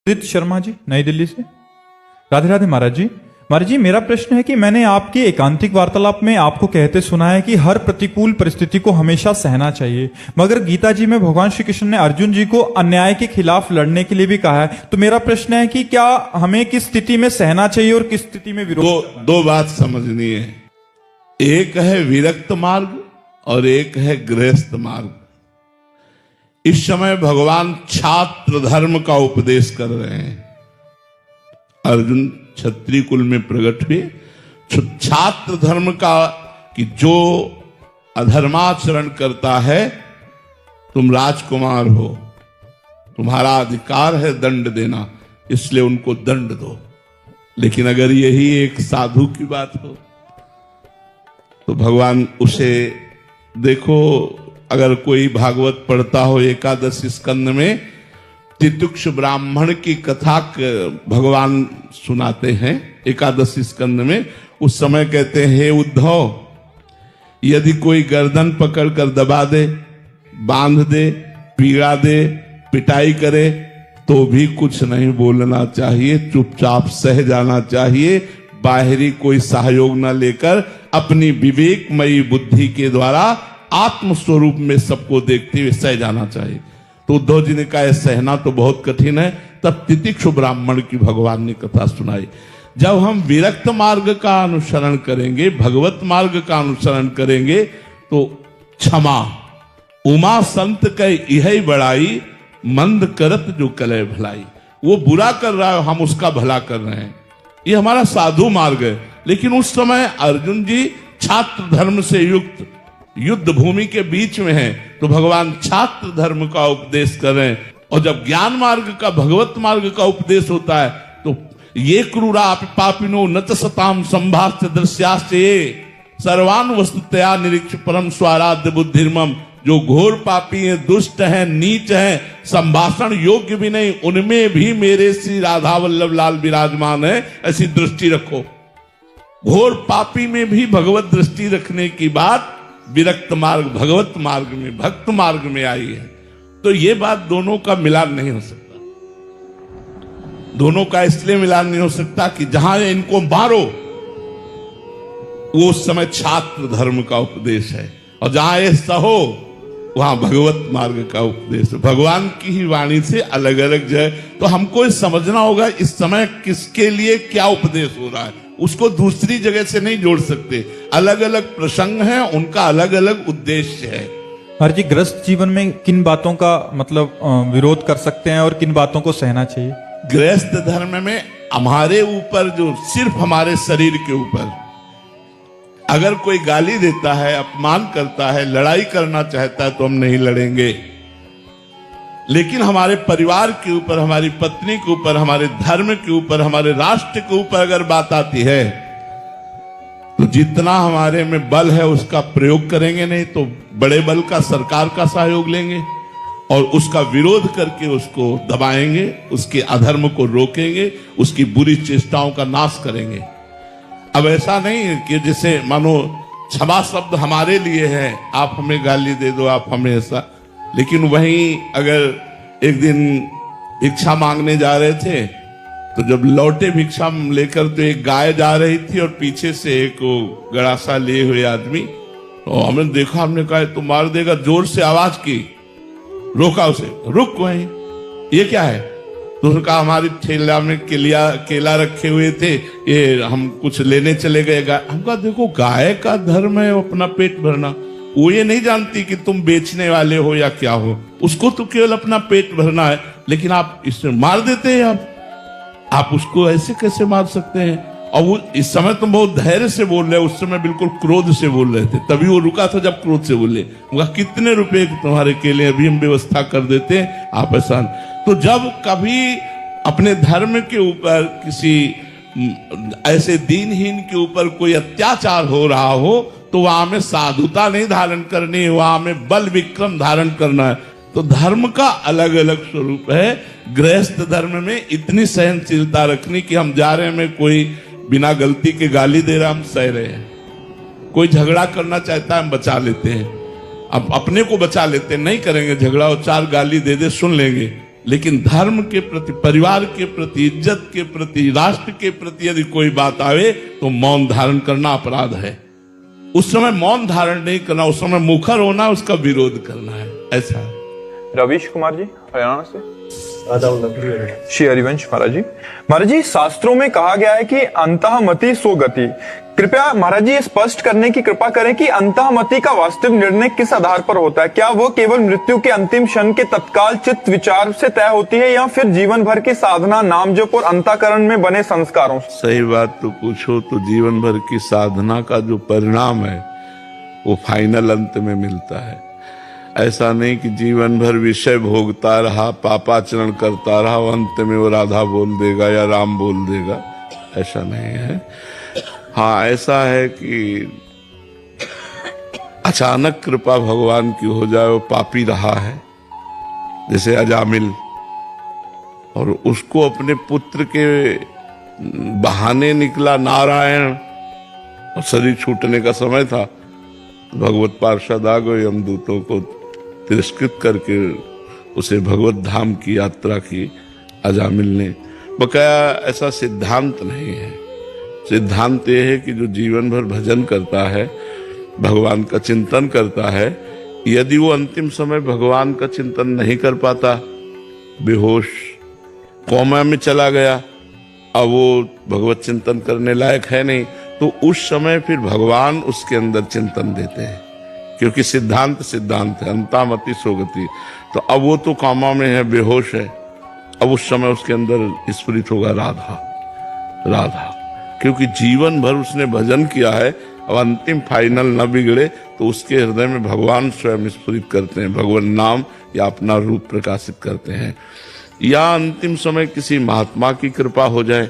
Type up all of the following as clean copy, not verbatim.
उदित शर्मा जी, नई दिल्ली से। राधे राधे महाराज जी। महाराज जी, मेरा प्रश्न है कि मैंने आपके एकांतिक वार्तालाप में आपको कहते सुना है कि हर प्रतिकूल परिस्थिति को हमेशा सहना चाहिए, मगर गीता जी में भगवान श्री कृष्ण ने अर्जुन जी को अन्याय के खिलाफ लड़ने के लिए भी कहा है। तो मेरा प्रश्न है कि क्या हमें किस स्थिति में सहना चाहिए और किस स्थिति में विरोध? दो बात समझनी है। एक है विरक्त मार्ग और एक है गृहस्थ मार्ग। इस समय भगवान छात्र धर्म का उपदेश कर रहे हैं। अर्जुन क्षत्रिय कुल में प्रकट हुए, छात्र धर्म का कि जो अधर्माचरण करता है, तुम राजकुमार हो, तुम्हारा अधिकार है दंड देना, इसलिए उनको दंड दो। लेकिन अगर यही एक साधु की बात हो तो भगवान उसे देखो, अगर कोई भागवत पढ़ता हो एकादश स्कंद में तितुक्ष ब्राह्मण की कथा भगवान सुनाते हैं एकादश स्कंद में। उस समय कहते हैं, हे उद्धव, यदि कोई गर्दन पकड़कर दबा दे, बांध दे, पीड़ा दे, पिटाई करे, तो भी कुछ नहीं बोलना चाहिए, चुपचाप सह जाना चाहिए। बाहरी कोई सहयोग न लेकर अपनी विवेकमयी बुद्धि के द्वारा आत्मस्वरूप में सबको देखते हुए सह जाना चाहिए। तो उद्धव जी ने कहा सहना तो बहुत कठिन है। तब तितिक्षु ब्राह्मण की भगवान ने कथा सुनाई। जब हम विरक्त मार्ग का अनुसरण करेंगे, भगवत मार्ग का अनुसरण करेंगे, तो क्षमा उमा संत के यही बड़ाई, मंद करत जो कलय भलाई। वो बुरा कर रहा है, हम उसका भला कर रहे हैं, ये हमारा साधु मार्ग है। लेकिन उस समय अर्जुन जी छात्र धर्म से युक्त युद्ध भूमि के बीच में है, तो भगवान छात्र धर्म का उपदेश कर रहे हैं। और जब ज्ञान मार्ग का, भगवत मार्ग का उपदेश होता है, तो ये क्रूरा पापिनो न च सताम संभाष्य दृश्याश्चे सर्वान वस्तुतया निरीक्ष परम स्वाराध्य बुद्धिर्मम। जो घोर पापी हैं, दुष्ट हैं, नीच हैं, संभाषण योग्य भी नहीं, उनमें भी मेरे श्री राधा वल्लभ लाल विराजमान है, ऐसी दृष्टि रखो। घोर पापी में भी भगवत दृष्टि रखने की बात विरक्त मार्ग, भगवत मार्ग में, भक्त मार्ग में आई है। तो ये बात दोनों का मिलान नहीं हो सकता। दोनों का इसलिए मिलान नहीं हो सकता कि जहां इनको मारो वो उस समय छात्र धर्म का उपदेश है, और जहां ये सहो वहां भगवत मार्ग का उपदेश है। भगवान की ही वाणी से अलग अलग जो है, तो हमको समझना होगा इस समय किसके लिए क्या उपदेश हो रहा है, उसको दूसरी जगह से नहीं जोड़ सकते। अलग अलग प्रसंग हैं, उनका अलग अलग उद्देश्य है। हर जी, ग्रस्त जीवन में किन बातों का मतलब विरोध कर सकते हैं और किन बातों को सहना चाहिए? गृहस्थ धर्म में हमारे ऊपर, जो सिर्फ हमारे शरीर के ऊपर अगर कोई गाली देता है, अपमान करता है, लड़ाई करना चाहता है, तो हम नहीं लड़ेंगे। लेकिन हमारे परिवार के ऊपर, हमारी पत्नी के ऊपर, हमारे धर्म के ऊपर, हमारे राष्ट्र के ऊपर अगर बात आती है, तो जितना हमारे में बल है उसका प्रयोग करेंगे, नहीं तो बड़े बल का, सरकार का सहयोग लेंगे और उसका विरोध करके उसको दबाएंगे, उसके अधर्म को रोकेंगे, उसकी बुरी चेष्टाओं का नाश करेंगे। अब ऐसा नहीं है कि जैसे मानो क्षमा शब्द हमारे लिए है, आप हमें गाली दे दो, आप हमें ऐसा। लेकिन वहीं अगर एक दिन भिक्षा मांगने जा रहे थे, तो जब लौटे भिक्षा लेकर, तो एक गाय जा रही थी और पीछे से एक गड़ासा लिए हुए आदमी, तो हमने देखा, हमने कहा तो मार देगा, जोर से आवाज की, रोका उसे, रुक वहीं, ये क्या है? तो उसने कहा हमारी ठेला में केला रखे हुए थे, ये हम कुछ लेने चले गए। हम कहा देखो, गाय का धर्म है अपना पेट भरना, वो ये नहीं जानती कि तुम बेचने वाले हो या क्या हो, उसको तो केवल अपना पेट भरना है। लेकिन आप इसमें मार देते हैं, आप उसको ऐसे कैसे मार सकते हैं? और वो इस समय तुम बहुत धैर्य से बोल रहे, उस समय बिल्कुल क्रोध से बोल रहे थे, तभी वो रुका था जब क्रोध से बोले। कितने रुपए तुम्हारे केले, अभी हम व्यवस्था कर देते हैं, आप ऐसा। तो जब कभी अपने धर्म के ऊपर, किसी ऐसे दीनहीन के ऊपर कोई अत्याचार हो रहा हो, तो वहां में साधुता नहीं धारण करनी, वहां में बल विक्रम धारण करना है। तो धर्म का अलग अलग स्वरूप है। गृहस्थ धर्म में इतनी सहनशीलता रखनी कि हम जा रहे हैं, में कोई बिना गलती के गाली दे रहा, हम सह रहे हैं। कोई झगड़ा करना चाहता है, हम बचा लेते हैं, अब अपने को बचा लेते हैं, नहीं करेंगे झगड़ा, और चार गाली दे दे सुन लेंगे, लेकिन धर्म के प्रति, परिवार के प्रति, इज्जत के प्रति, राष्ट्र के प्रति यदि कोई बात आवे तो मौन धारण करना अपराध है। उस समय मौन धारण नहीं करना, उस समय मुखर होना, उसका विरोध करना है, ऐसा है। रवीश कुमार जी हरियाणा से। श्री हरिवंश महाराज जी शास्त्रों में कहा गया है कि अंतःमति सो गति। कृपया महाराज जी ये स्पष्ट करने की कृपा करें कि अंतःमति का वास्तविक निर्णय किस आधार पर होता है? क्या वो केवल मृत्यु के अंतिम क्षण के तत्काल चित्त विचार से तय होती है या फिर जीवन भर की साधना, नाम जप और अंतःकरण में बने संस्कारों से? सही बात तो पूछो तो जीवन भर की साधना का जो परिणाम है वो फाइनल अंत में मिलता है। ऐसा नहीं कि जीवन भर विषय भोगता रहा, पापाचरण करता रहा, अंत में वो राधा बोल देगा या राम बोल देगा, ऐसा नहीं है। हाँ, ऐसा है कि अचानक कृपा भगवान की हो जाए, वो पापी रहा है जैसे अजामिल, और उसको अपने पुत्र के बहाने निकला नारायण, और शरीर छूटने का समय था, भगवत पार्षद आ गए, यमदूतों को तिरस्कृत करके उसे भगवत धाम की यात्रा की अजामिल ने। बकाया ऐसा सिद्धांत नहीं है। सिद्धांत यह है कि जो जीवन भर भजन करता है, भगवान का चिंतन करता है, यदि वो अंतिम समय भगवान का चिंतन नहीं कर पाता, बेहोश कोमा में चला गया, अब वो भगवत चिंतन करने लायक है नहीं, तो उस समय फिर भगवान उसके अंदर चिंतन देते हैं, क्योंकि सिद्धांत सिद्धांत है, अंतःमति सो गति। तो अब वो तो कामा में है, बेहोश है, अब उस समय उसके अंदर स्फुरित होगा राधा राधा, क्योंकि जीवन भर उसने भजन किया है। अब अंतिम फाइनल न बिगड़े तो उसके हृदय में भगवान स्वयं स्फुरित करते हैं, भगवान नाम या अपना रूप प्रकाशित करते हैं। या अंतिम समय किसी महात्मा की कृपा हो जाए,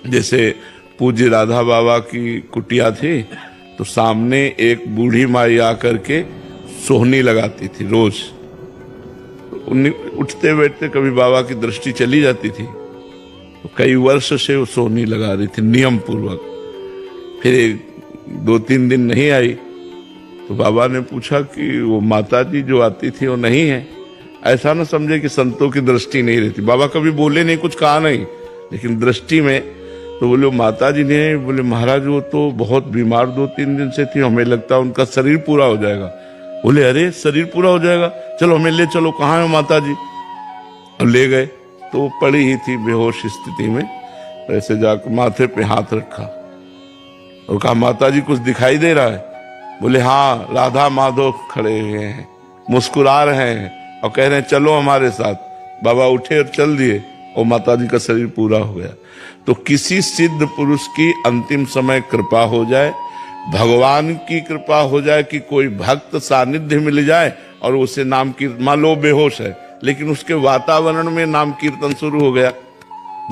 जैसे पूज्य राधा बाबा की कुटिया थी, तो सामने एक बूढ़ी माई आकर के सोहनी लगाती थी रोज। उठते बैठते कभी बाबा की दृष्टि चली जाती थी, तो कई वर्ष से वो सोहनी लगा रही थी नियम पूर्वक। फिर 2-3 दिन नहीं आई तो बाबा ने पूछा कि वो माता जी जो आती थी वो नहीं है। ऐसा ना समझे कि संतों की दृष्टि नहीं रहती, बाबा कभी बोले नहीं, कुछ कहा नहीं, लेकिन दृष्टि में तो बोले माता जी ने, बोले महाराज वो तो बहुत बीमार 2-3 दिन से थी, हमें लगता उनका शरीर पूरा हो जाएगा। बोले अरे शरीर पूरा हो जाएगा, चलो हमें ले चलो, कहाँ है माता जी? और ले गए तो वो पड़ी ही थी बेहोश स्थिति में। ऐसे जाकर माथे पे हाथ रखा और कहा माता जी कुछ दिखाई दे रहा है? बोले हाँ, राधा माधव खड़े हुए हैं, मुस्कुरा रहे हैं और कह रहे हैं चलो हमारे साथ। बाबा उठे और चल दिए और माता जी का शरीर पूरा हो गया। तो किसी सिद्ध पुरुष की अंतिम समय कृपा हो जाए, भगवान की कृपा हो जाए कि कोई भक्त सानिध्य मिल जाए और उसे नाम कीर्तन, मान लो बेहोश है लेकिन उसके वातावरण में नाम कीर्तन शुरू हो गया,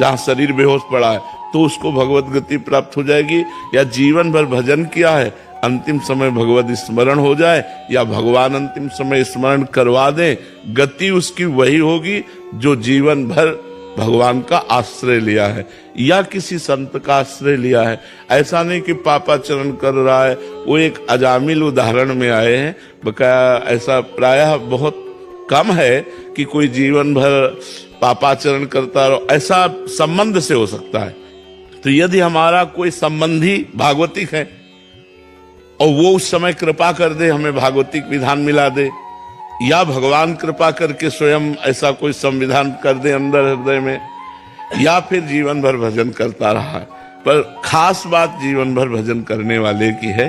जहां शरीर बेहोश पड़ा है, तो उसको भगवत गति प्राप्त हो जाएगी। या जीवन भर भजन किया है, अंतिम समय भगवत स्मरण हो जाए या भगवान अंतिम समय स्मरण करवा दे, गति उसकी वही होगी जो जीवन भर भगवान का आश्रय लिया है या किसी संत का आश्रय लिया है। ऐसा नहीं कि पापाचरण कर रहा है। वो एक अजामिल उदाहरण में आए हैं, बकाया ऐसा प्रायः बहुत कम है कि कोई जीवन भर पापाचरण करता रहो, ऐसा संबंध से हो सकता है। तो यदि हमारा कोई संबंधी भागवतिक है और वो उस समय कृपा कर दे, हमें भागवतिक विधान मिला दे, या भगवान कृपा करके स्वयं ऐसा कोई संविधान कर दे अंदर हृदय में, या फिर जीवन भर भजन करता रहा। पर खास बात जीवन भर भजन करने वाले की है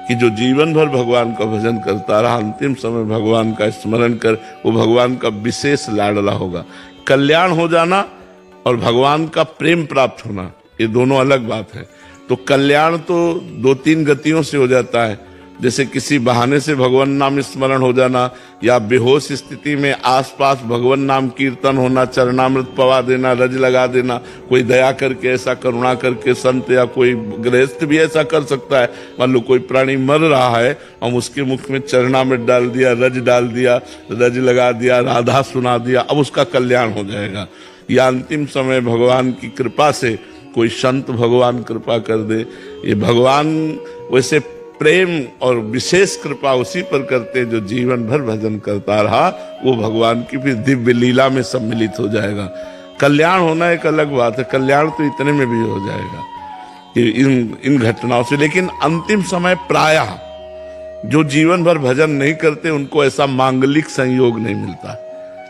कि जो जीवन भर भगवान का भजन करता रहा, अंतिम समय भगवान का स्मरण कर, वो भगवान का विशेष लाडला होगा। कल्याण हो जाना और भगवान का प्रेम प्राप्त होना, ये दोनों अलग बात है। तो कल्याण तो 2-3 गतियों से हो जाता है, जैसे किसी बहाने से भगवान नाम स्मरण हो जाना, या बेहोश स्थिति में आसपास भगवान नाम कीर्तन होना, चरणामृत पवा देना, रज लगा देना, कोई दया करके ऐसा करुणा करके संत या कोई गृहस्थ भी ऐसा कर सकता है। मान लो कोई प्राणी मर रहा है, हम उसके मुख में चरणामृत डाल दिया, रज डाल दिया, रज लगा दिया, राधा सुना दिया, अब उसका कल्याण हो जाएगा। या अंतिम समय भगवान की कृपा से कोई संत भगवान कृपा कर दे, ये भगवान वैसे प्रेम और विशेष कृपा उसी पर करते जो जीवन भर भजन करता रहा, वो भगवान की फिर दिव्य लीला में सम्मिलित हो जाएगा। कल्याण होना एक अलग बात है, कल्याण तो इतने में भी हो जाएगा कि इन घटनाओं से। लेकिन अंतिम समय प्रायः जो जीवन भर भजन नहीं करते उनको ऐसा मांगलिक संयोग नहीं मिलता,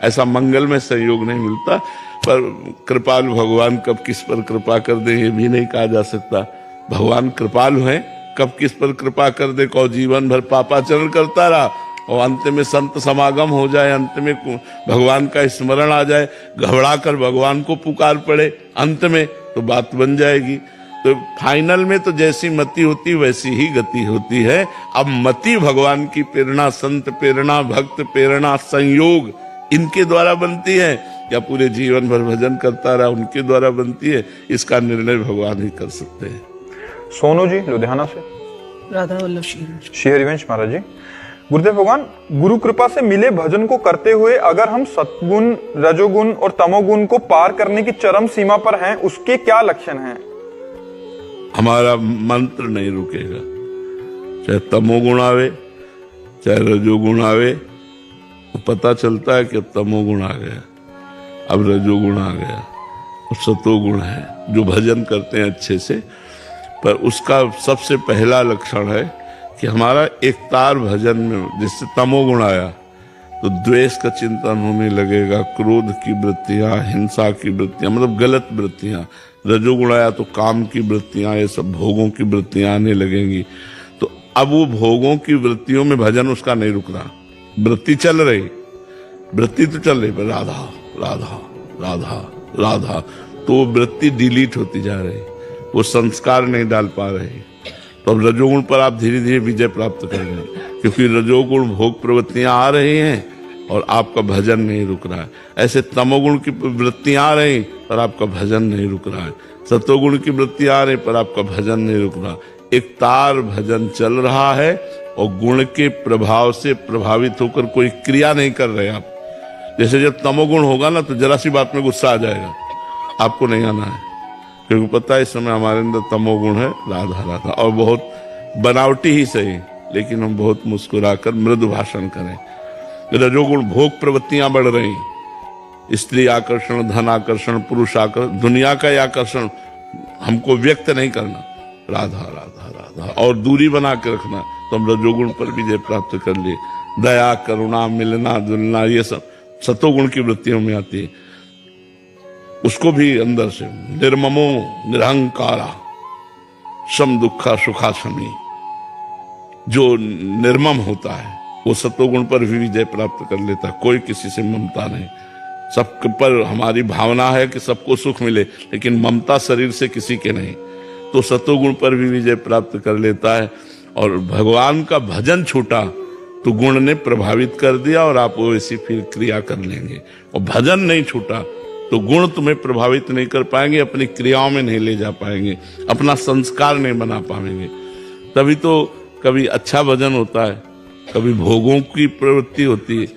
ऐसा मंगलमय संयोग नहीं मिलता। पर कृपालु भगवान कब किस पर कृपा कर दे ये भी नहीं कहा जा सकता। भगवान कृपालु हैं, कब किस पर कृपा कर दे, को जीवन भर पापाचरण करता रहा और अंत में संत समागम हो जाए, अंत में भगवान का स्मरण आ जाए, घबरा कर भगवान को पुकार पड़े अंत में, तो बात बन जाएगी। तो फाइनल में तो जैसी मति होती वैसी ही गति होती है। अब मति भगवान की प्रेरणा, संत प्रेरणा, भक्त प्रेरणा, संयोग इनके द्वारा बनती है या पूरे जीवन भर भजन करता रहा उनके द्वारा बनती है, इसका निर्णय भगवान ही कर सकते हैं। सोनू जी लुधियाना से। राधा वल्लभ श्री हरिवंश महाराज जी। गुरुदेव भगवान, गुरु कृपा से मिले भजन को करते हुए अगर हम सत्गुण, रजोगुण और तमोगुण को पार करने की चरम सीमा पर हैं, उसके क्या लक्षण हैं? हमारा मंत्र नहीं रुकेगा, चाहे तमोगुण आवे चाहे रजोगुण आवे, तो पता चलता है कि अब तमोगुण आ गया, अब रजोगुण आ गया, और सतोगुण है जो भजन करते हैं अच्छे से। पर उसका सबसे पहला लक्षण है कि हमारा एकतार भजन में, जिससे तमोगुण आया तो द्वेष का चिंतन होने लगेगा, क्रोध की वृत्तियां, हिंसा की वृत्तियां, मतलब गलत वृत्तियां। रजोगुण आया तो काम की वृत्तियां, ये सब भोगों की वृत्तियां आने लगेंगी। तो अब वो भोगों की वृत्तियों में भजन उसका नहीं रुक रहा, वृत्ति चल रही, वृत्ति तो चल रही, पर राधा राधा राधा राधा, तो वो वृत्ति डिलीट होती जा रही, वो संस्कार नहीं डाल पा रहे। तो अब रजोगुण पर आप धीरे धीरे विजय प्राप्त कर रहे हैं, क्योंकि रजोगुण भोग प्रवृत्तियां आ रही हैं और आपका भजन नहीं रुक रहा है। ऐसे तमोगुण की वृत्तियां आ रही पर आपका भजन नहीं रुक रहा है, सतोगुण की वृत्तियां आ रही पर आपका भजन नहीं रुक रहा। एक तार भजन चल रहा है और गुण के प्रभाव से प्रभावित होकर कोई क्रिया नहीं कर रहे आप। जैसे जब तमोगुण होगा ना तो जरा सी बात में गुस्सा आ जाएगा, आपको नहीं आना है, क्योंकि पता है इस समय हमारे अंदर तमोगुण है, राधा राधा, और बहुत बनावटी ही सही, लेकिन हम बहुत मुस्कुराकर मृदु भाषण करें। रजोगुण भोग प्रवृत्तियां बढ़ रही, स्त्री आकर्षण, धन आकर्षण, पुरुष आकर्षण, दुनिया का आकर्षण हमको व्यक्त नहीं करना, राधा राधा राधा, और दूरी बना के रखना, तो हम रजोगुण पर विजय प्राप्त कर लिए। दया, करुणा, मिलना जुलना, ये सब सतोगुण की वृत्तियों में आती है। उसको भी अंदर से निर्ममो निरहंकारा सम दुखा सुखा समी, जो निर्मम होता है वो सतोगुण पर भी विजय प्राप्त कर लेता है। कोई किसी से ममता नहीं, सब पर हमारी भावना है कि सबको सुख मिले, लेकिन ममता शरीर से किसी के नहीं, तो सतोगुण पर भी विजय प्राप्त कर लेता है। और भगवान का भजन छूटा तो गुण ने प्रभावित कर दिया और आप वैसी फिर क्रिया कर लेंगे। और भजन नहीं छूटा तो गुण तुम्हें प्रभावित नहीं कर पाएंगे, अपनी क्रियाओं में नहीं ले जा पाएंगे, अपना संस्कार नहीं बना पाएंगे। तभी तो कभी अच्छा भजन होता है, कभी भोगों की प्रवृत्ति होती है,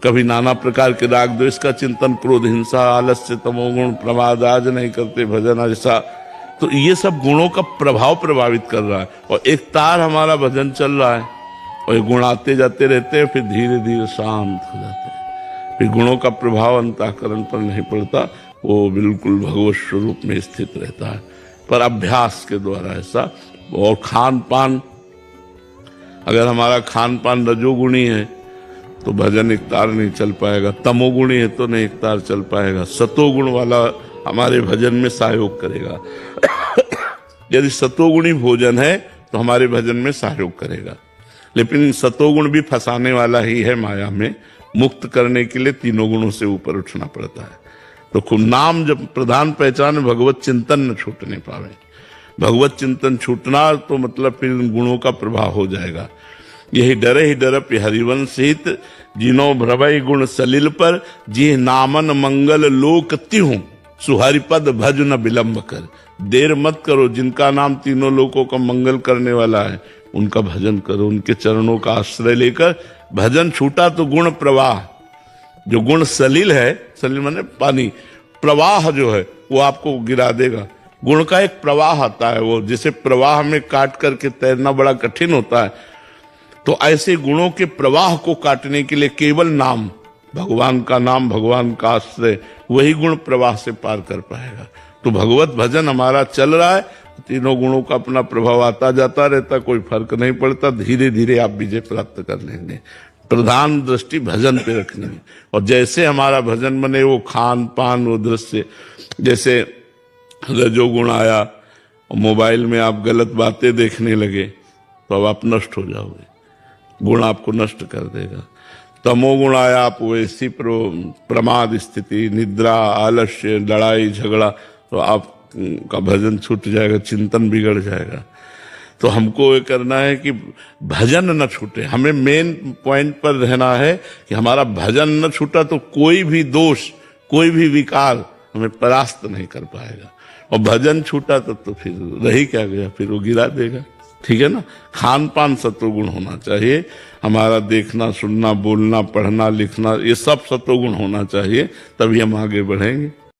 कभी नाना प्रकार के राग द्वेष का चिंतन, क्रोध, हिंसा, आलस्य, तमोगुण, प्रमाद, आज नहीं करते भजन ऐसा। तो ये सब गुणों का प्रभाव प्रभावित कर रहा है, और एक तार हमारा भजन चल रहा है और ये गुण आते जाते रहते हैं, फिर धीरे धीरे शांत हो जाते हैं। फिर गुणों का प्रभाव अंतःकरण पर नहीं पड़ता, वो बिल्कुल भगवत स्वरूप में स्थित रहता है, पर अभ्यास के द्वारा ऐसा। और खान पान, अगर हमारा खान पान रजोगुणी है तो भजन एक तार नहीं चल पाएगा, तमोगुणी है तो नहीं एक तार चल पाएगा, सतोगुण वाला हमारे भजन में सहयोग करेगा। यदि सतोगुणी भोजन है तो हमारे भजन में सहयोग करेगा, लेकिन सतोगुण भी फंसाने वाला ही है माया में। मुक्त करने के लिए तीनों गुणों से ऊपर उठना पड़ता है। तो खूब नाम जब प्रधान पहचान, भगवत चिंतन न छूटने पावे। भगवत चिंतन छूटना तो मतलब फिर गुणों का प्रभाव हो जाएगा। यही डरे ही डरप हरिवंश हित, जिनो भ्रवई गुण सलिल पर, जी नामन मंगल लोक तिहूं, सुहरिपद भज न विलंब कर। देर मत करो, जिनका नाम तीनों लोकों का मंगल करने वाला है उनका भजन करो, उनके चरणों का आश्रय लेकर। भजन छूटा तो गुण प्रवाह, जो गुण सलिल है, सलिल माने पानी, प्रवाह जो है वो आपको गिरा देगा। गुण का एक प्रवाह आता है, वो जैसे प्रवाह में काट करके तैरना बड़ा कठिन होता है, तो ऐसे गुणों के प्रवाह को काटने के लिए केवल नाम, भगवान का नाम, भगवान का आश्रय, वही गुण प्रवाह से पार कर पाएगा। तो भगवत भजन हमारा चल रहा है, तीनों गुणों का अपना प्रभाव आता जाता रहता, कोई फर्क नहीं पड़ता, धीरे धीरे आप विजय प्राप्त कर लेंगे। प्रधान दृष्टि भजन पे रखनी है, और जैसे हमारा भजन बने, वो खान पान, वो दृश्य, जैसे रजोगुण आया और मोबाइल में आप गलत बातें देखने लगे तो अब आप नष्ट हो जाओगे, गुण आपको नष्ट कर देगा। तमोगुण आया, आप वैसी प्रमाद स्थिति, निद्रा, आलस्य, लड़ाई झगड़ा, तो आपका भजन छूट जाएगा, चिंतन बिगड़ जाएगा। तो हमको ये करना है कि भजन न छूटे, हमें मेन पॉइंट पर रहना है कि हमारा भजन न छूटा तो कोई भी दोष, कोई भी विकार हमें परास्त नहीं कर पाएगा, और भजन छूटा तो फिर रही क्या गया, फिर वो गिरा देगा। ठीक है ना। खान पान सत्वगुण होना चाहिए, हमारा देखना, सुनना, बोलना, पढ़ना, लिखना, ये सब सत्वगुण होना चाहिए, तभी हम आगे बढ़ेंगे।